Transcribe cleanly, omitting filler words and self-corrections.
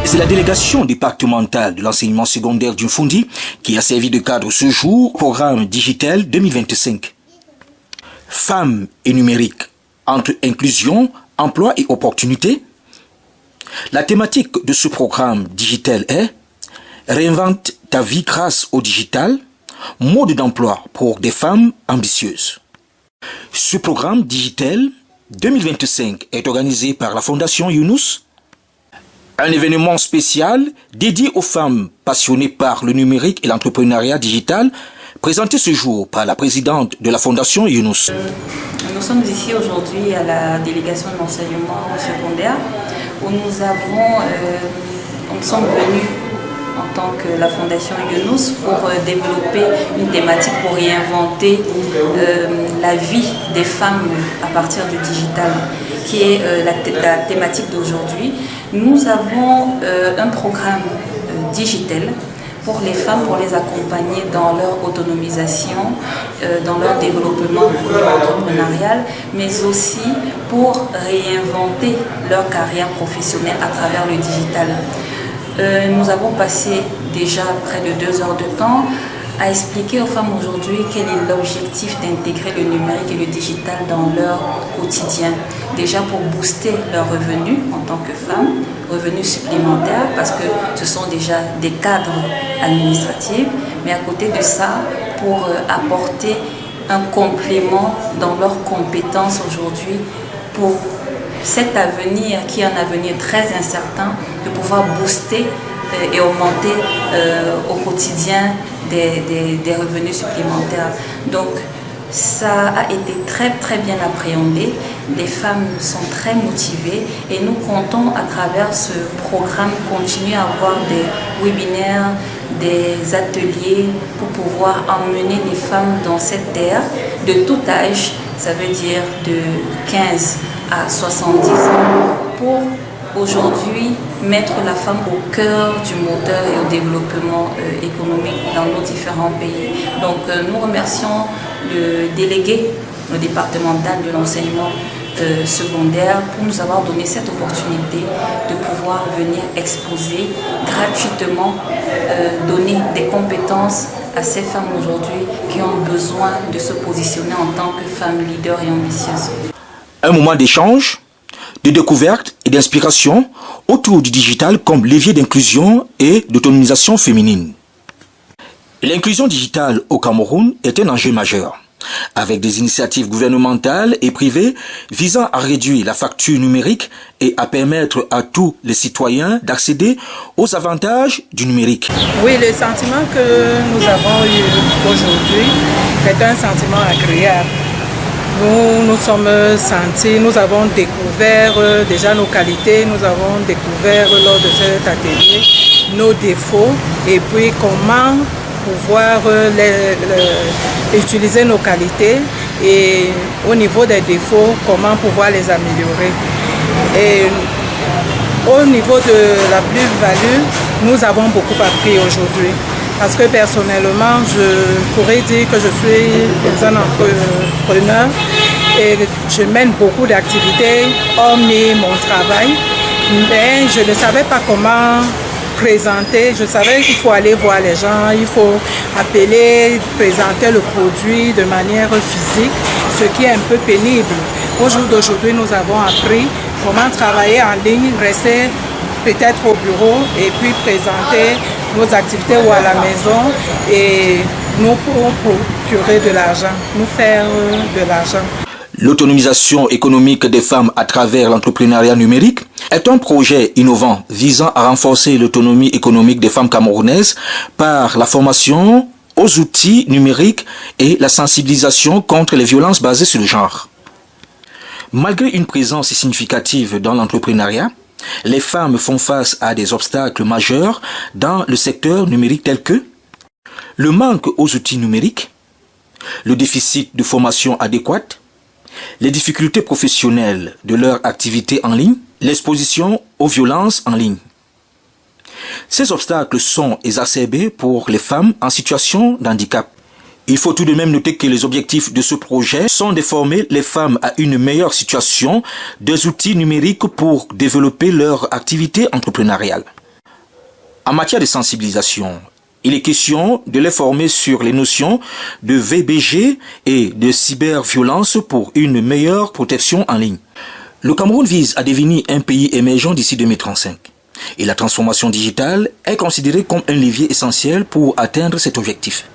C'est la délégation départementale de l'enseignement secondaire du Mfundi qui a servi de cadre ce jour au programme Digital 2025. Femmes et numérique, entre inclusion, emploi et opportunités. La thématique de ce programme digital est Réinvente ta vie grâce au digital, mode d'emploi pour des femmes ambitieuses. Ce programme digital 2025 est organisé par la Fondation Younous, un événement spécial dédié aux femmes passionnées par le numérique et l'entrepreneuriat digital, présenté ce jour par la présidente de la Fondation Younous. Nous sommes ici aujourd'hui à la délégation de l'enseignement secondaire où nous sommes venus en tant que la Fondation Younous pour développer une thématique pour réinventer la vie des femmes à partir du digital, qui est la thématique d'aujourd'hui. Nous avons un programme digital pour les femmes, pour les accompagner dans leur autonomisation, dans leur développement entrepreneurial, mais aussi pour réinventer leur carrière professionnelle à travers le digital. Nous avons passé déjà près de 2 heures de temps à expliquer aux femmes aujourd'hui quel est l'objectif d'intégrer le numérique et le digital dans leur quotidien. Déjà pour booster leurs revenus en tant que femmes, revenus supplémentaires parce que ce sont déjà des cadres administratifs, mais à côté de ça, pour apporter un complément dans leurs compétences aujourd'hui pour cet avenir qui est un avenir très incertain, de pouvoir booster et augmenter au quotidien des revenus supplémentaires. Donc ça a été très bien appréhendé. Les femmes sont très motivées et nous comptons à travers ce programme continuer à avoir des webinaires, des ateliers pour pouvoir emmener les femmes dans cette ère de tout âge, ça veut dire de 15 à 70 ans, pour aujourd'hui mettre la femme au cœur du moteur et au développement économique dans nos différents pays. Donc nous remercions le délégué départemental de l'enseignement secondaire pour nous avoir donné cette opportunité de pouvoir venir exposer gratuitement, donner des compétences à ces femmes aujourd'hui qui ont besoin de se positionner en tant que femmes leaders et ambitieuses. Un moment d'échange, de découverte et d'inspiration autour du digital comme levier d'inclusion et d'autonomisation féminine. L'inclusion digitale au Cameroun est un enjeu majeur, avec des initiatives gouvernementales et privées visant à réduire la facture numérique et à permettre à tous les citoyens d'accéder aux avantages du numérique. Oui, le sentiment que nous avons eu aujourd'hui est un sentiment agréable. Nous sommes sentis, nous avons découvert déjà nos qualités, nous avons découvert lors de cet atelier nos défauts et puis comment pouvoir utiliser nos qualités et au niveau des défauts, comment pouvoir les améliorer. Et au niveau de la plus-value, nous avons beaucoup appris aujourd'hui. Parce que personnellement, je pourrais dire que je suis un entrepreneur et je mène beaucoup d'activités, hormis mon travail. Mais je ne savais pas comment présenter. Je savais qu'il faut aller voir les gens, il faut appeler, présenter le produit de manière physique, ce qui est un peu pénible. Au jour d'aujourd'hui, nous avons appris comment travailler en ligne, rester peut-être au bureau et puis présenter nos activités ou à la maison et nous pourrons procurer de l'argent, nous faire de l'argent. L'autonomisation économique des femmes à travers l'entrepreneuriat numérique est un projet innovant visant à renforcer l'autonomie économique des femmes camerounaises par la formation aux outils numériques et la sensibilisation contre les violences basées sur le genre. Malgré une présence significative dans l'entrepreneuriat, les femmes font face à des obstacles majeurs dans le secteur numérique tels que le manque aux outils numériques, le déficit de formation adéquate, les difficultés professionnelles de leur activité en ligne, l'exposition aux violences en ligne. Ces obstacles sont exacerbés pour les femmes en situation de handicap. Il faut tout de même noter que les objectifs de ce projet sont de former les femmes à une meilleure situation des outils numériques pour développer leur activité entrepreneuriale. En matière de sensibilisation, il est question de les former sur les notions de VBG et de cyberviolence pour une meilleure protection en ligne. Le Cameroun vise à devenir un pays émergent d'ici 2035. Et la transformation digitale est considérée comme un levier essentiel pour atteindre cet objectif.